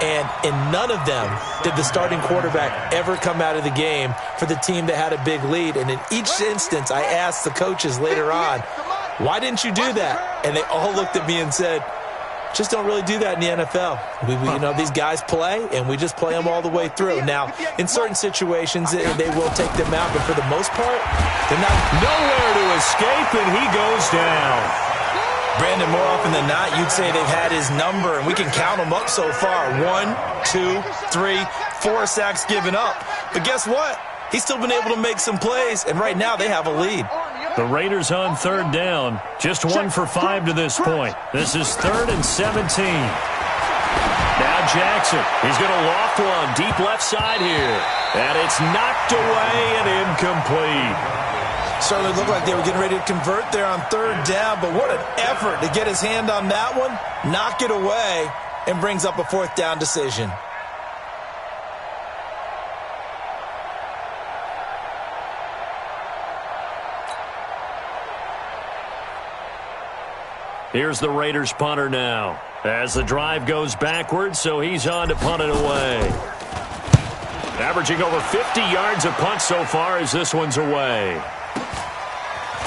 S2: And in none of them did the starting quarterback ever come out of the game for the team that had a big lead. And in each instance, I asked the coaches later on, why didn't you do that? And they all looked at me and said, just don't really do that in the NFL. You know, these guys play, and we just play them all the way through. Now, in certain situations, they will take them out, but for the most part, they're not.
S1: Nowhere to escape, and he goes down.
S2: Brandon, more often than not, you'd say they've had his number, and we can count them up so far. 1, 2, 3, 4 sacks given up. But guess what? He's still been able to make some plays, and right now they have a lead.
S1: The Raiders on 3rd down. Just 1 for 5 to this point. This is 3rd and 17. Now Jackson. He's going to loft one deep left side here. And it's knocked away and incomplete.
S2: Certainly looked like they were getting ready to convert there on 3rd down, but what an effort to get his hand on that one, knock it away, and brings up a 4th down decision.
S1: Here's the Raiders punter now. As the drive goes backwards, so he's on to punt it away. Averaging over 50 yards a punt so far as this one's away.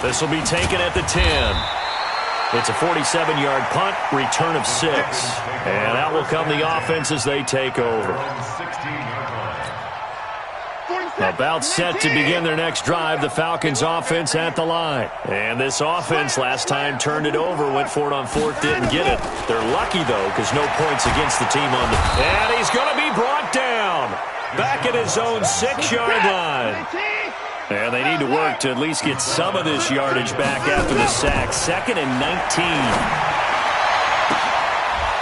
S1: This will be taken at the 10. It's a 47-yard punt, return of 6. And out will come the offense as they take over. About set to begin their next drive, the Falcons offense at the line. And this offense last time turned it over, went for it on 4th, didn't get it. They're lucky, though, because no points against the team on the... And he's going to be brought down back at his own 6-yard line. And they need to work to at least get some of this yardage back after the sack. 2nd and 19.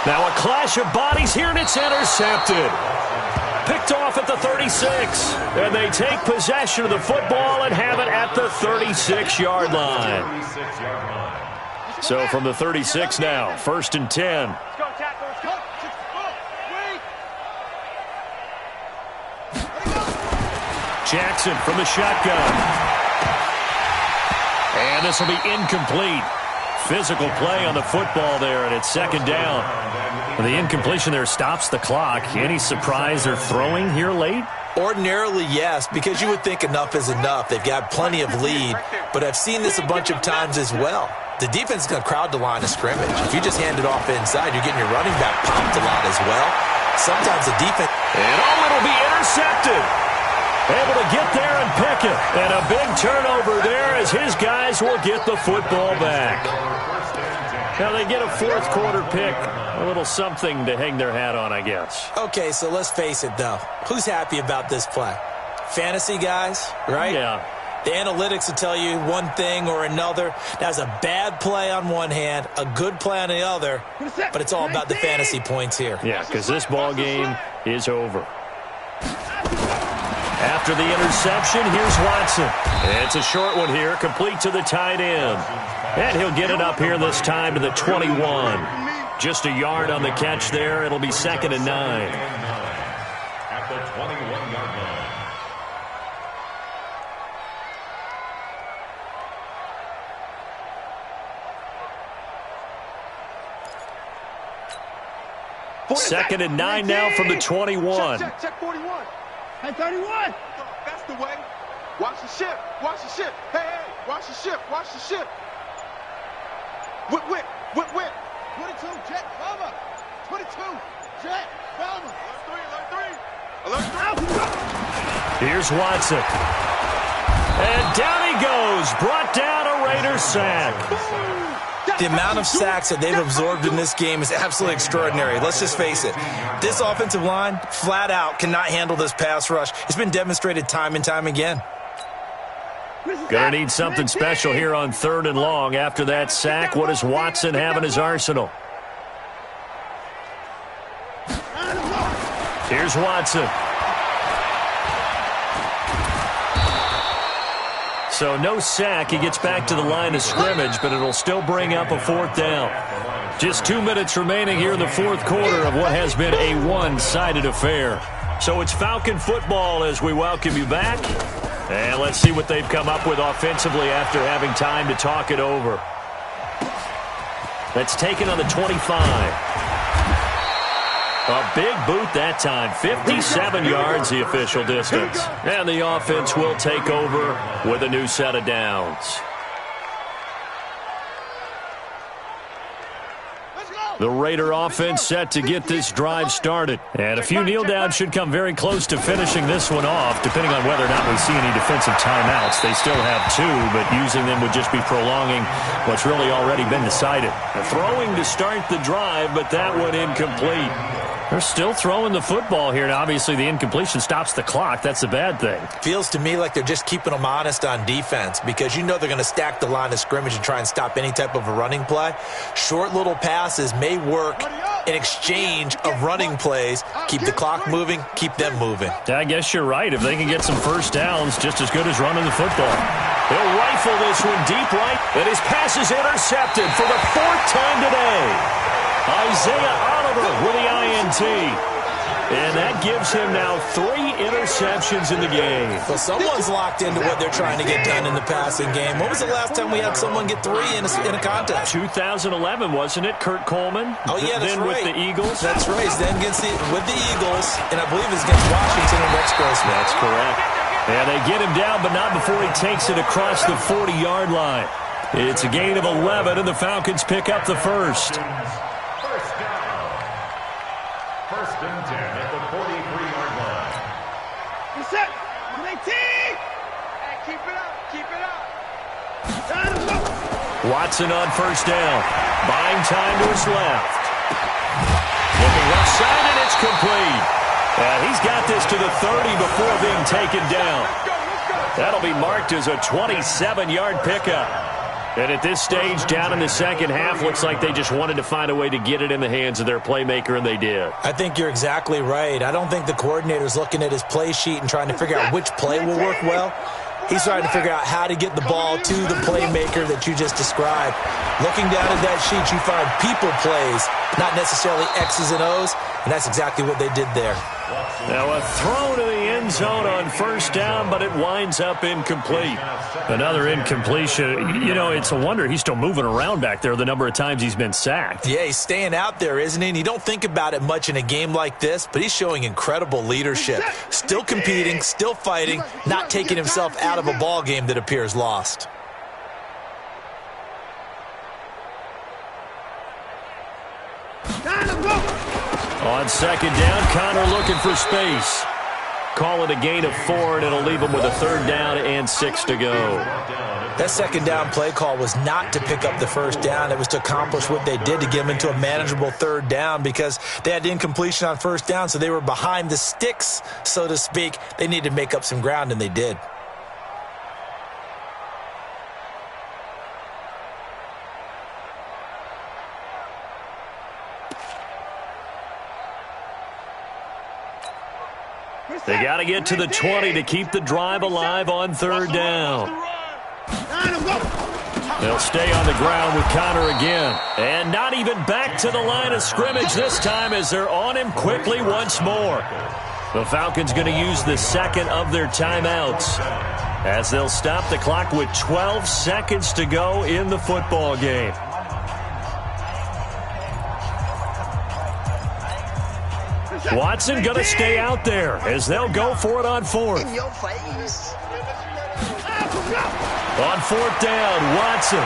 S1: Now a clash of bodies here, and it's intercepted. Picked off at the 36. And they take possession of the football and have it at the 36-yard line. So from the 36 now, 1st and 10. Jackson from the shotgun. And this will be incomplete. Physical play on the football there, and it's 2nd down. The incompletion there stops the clock. Any surprise they're throwing here late?
S2: Ordinarily, yes, because you would think enough is enough. They've got plenty of lead, but I've seen this a bunch of times as well. The defense is going to crowd the line of scrimmage. If you just hand it off inside, you're getting your running back popped a lot as well. Sometimes the defense...
S1: And it'll be intercepted. Able to get there and pick it. And a big turnover there as his guys will get the football back. Now they get a 4th quarter pick. A little something to hang their hat on, I guess.
S2: Okay, so let's face it, though. Who's happy about this play? Fantasy guys, right?
S1: Yeah.
S2: The analytics will tell you one thing or another. That's a bad play on one hand, a good play on the other, but it's all about the fantasy points here.
S1: Yeah, because this ball game is over. After the interception, here's Watson. It's a short one here, complete to the tight end. And he'll get it up here this time to the 21. Just a yard on the catch there. It'll be 2nd and 9.
S3: At the 21-yard line.
S1: Second and 9 now from the 21.
S5: Check 41.
S4: Hey, 31.
S5: That's the way. Watch the ship. Watch the ship. Hey, watch the ship. Watch the ship. Whip. 22, Jet, Bama. 22, Jet, Bama. Alert 3.
S1: Here's Watson. And down he goes. Brought down a Raider sack.
S2: The amount of sacks that they've absorbed in this game is absolutely extraordinary. Let's just face it. This offensive line, flat out, cannot handle this pass rush. It's been demonstrated time and time again.
S1: Gonna need something special here on 3rd and long. After that sack, what does Watson have in his arsenal? Here's Watson. So no sack. He gets back to the line of scrimmage, but it'll still bring up a 4th down. Just 2 minutes remaining here in the 4th quarter of what has been a one-sided affair. So it's Falcon football as we welcome you back. And let's see what they've come up with offensively after having time to talk it over. That's taken on the 25. A big boot that time. 57 yards the official distance. And the offense will take over with a new set of downs. The Raider offense set to get this drive started. And a few kneel downs should come very close to finishing this one off, depending on whether or not we see any defensive timeouts. They still have 2, but using them would just be prolonging what's really already been decided. Throwing to start the drive, but that one incomplete. They're still throwing the football here, and obviously the incompletion stops the clock. That's a bad thing.
S2: Feels to me like they're just keeping them honest on defense because you know they're going to stack the line of scrimmage and try and stop any type of a running play. Short little passes may work in exchange of running plays. Keep the clock moving, keep them moving.
S1: I guess you're right. If they can get some first downs, just as good as running the football. He'll rifle this one deep right, and his pass is intercepted for the 4th time today. Isaiah Oliver with the INT. And that gives him now 3 interceptions in the game.
S2: Well, someone's locked into what they're trying to get done in the passing game. When was the last time we had someone get 3 in a contest?
S1: 2011, wasn't it? Kurt Coleman?
S2: Oh, yeah, that's
S1: then
S2: right.
S1: With the Eagles?
S2: That's right. Then with the Eagles, and I believe it's against Washington and Rex Grossman.
S1: That's correct. And they get him down, but not before he takes it across the 40-yard line. It's a gain of 11, and the Falcons pick up the first.
S3: First and 10 at the 43-yard line.
S4: Set. 18. Hey, keep it up. Keep it up.
S1: Watson on first down. Buying time to his left. Looking left side, and it's complete. He's got this to the 30 before being taken down. That'll be marked as a 27-yard pickup. And at this stage, down in the second half, looks like they just wanted to find a way to get it in the hands of their playmaker, and they did.
S2: I think you're exactly right. I don't think the coordinator's looking at his play sheet and trying to figure out which play will work well. He's trying to figure out how to get the ball to the playmaker that you just described. Looking down at that sheet, you find people plays, not necessarily X's and O's, and that's exactly what they did there.
S1: Now a throw to the end zone on first down, but it winds up incomplete. Another incompletion. You know, it's a wonder he's still moving around back there the number of times he's been sacked.
S2: Yeah, he's staying out there, isn't he? And you don't think about it much in a game like this, but he's showing incredible leadership. Still competing, still fighting, not taking himself out of a ball game that appears lost.
S1: On second down, Connor looking for space. Call it a gain of 4, and it'll leave him with a 3rd down and 6 to go.
S2: That second down play call was not to pick up the first down. It was to accomplish what they did to get them into a manageable 3rd down because they had incompletion on first down, so they were behind the sticks, so to speak. They needed to make up some ground, and they did.
S1: Got to get to the 20 to keep the drive alive on third down. They'll stay on the ground with Connor again. And not even back to the line of scrimmage this time as they're on him quickly once more. The Falcons going to use the second of their timeouts as they'll stop the clock with 12 seconds to go in the football game. Watson going to stay out there as they'll go for it on fourth.
S6: In your face.
S1: On fourth down, Watson.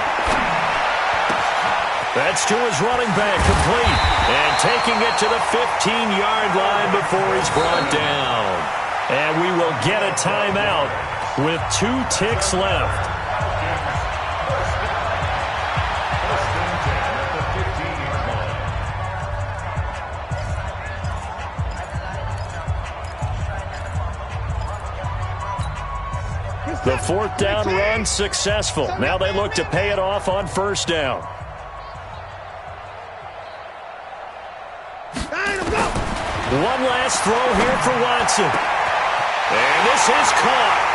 S1: That's to his running back, complete. And taking it to the 15-yard line before he's brought down. And we will get a timeout with 2 ticks left. The fourth down run successful. Now they look to pay it off on first down. One last throw here for Watson. And this is caught.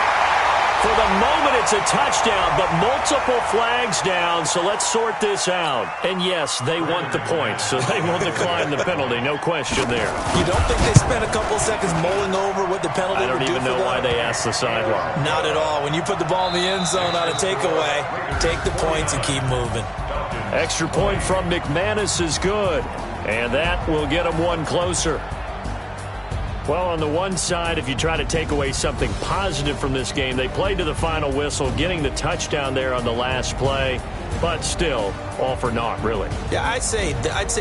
S1: For the moment, it's a touchdown, but multiple flags down, so let's sort this out. And yes, they want the points, so they will decline the penalty, no question there.
S2: You don't think they spent a couple seconds mulling over what the penalty would do for them?
S1: I don't even know why they asked the sideline.
S2: Not at all. When you put the ball in the end zone on a takeaway, take the points and keep moving.
S1: Extra point from McManus is good, and that will get them one closer. Well, on the one side, if you try to take away something positive from this game, they played to the final whistle, getting the touchdown there on the last play, but still, all for naught, really.
S2: Yeah, I'd say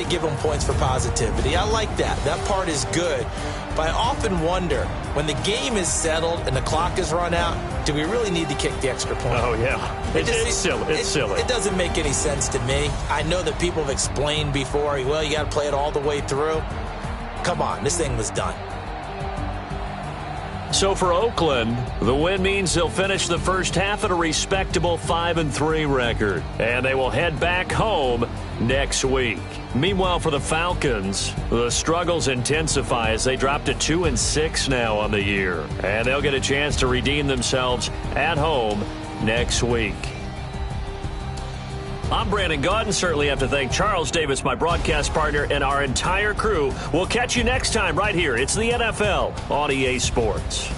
S2: give them points for positivity. I like that. That part is good. But I often wonder, when the game is settled and the clock is run out, do we really need to kick the extra point?
S1: Oh, yeah. It's silly. It's silly.
S2: It doesn't make any sense to me. I know that people have explained before, well, you got to play it all the way through. Come on, this thing was done.
S1: So for Oakland, the win means they'll finish the first half at a respectable 5-3 record. And they will head back home next week. Meanwhile, for the Falcons, the struggles intensify as they drop to 2-6 now on the year. And they'll get a chance to redeem themselves at home next week. I'm Brandon Gaudin. Certainly have to thank Charles Davis, my broadcast partner, and our entire crew. We'll catch you next time right here. It's the NFL on EA Sports.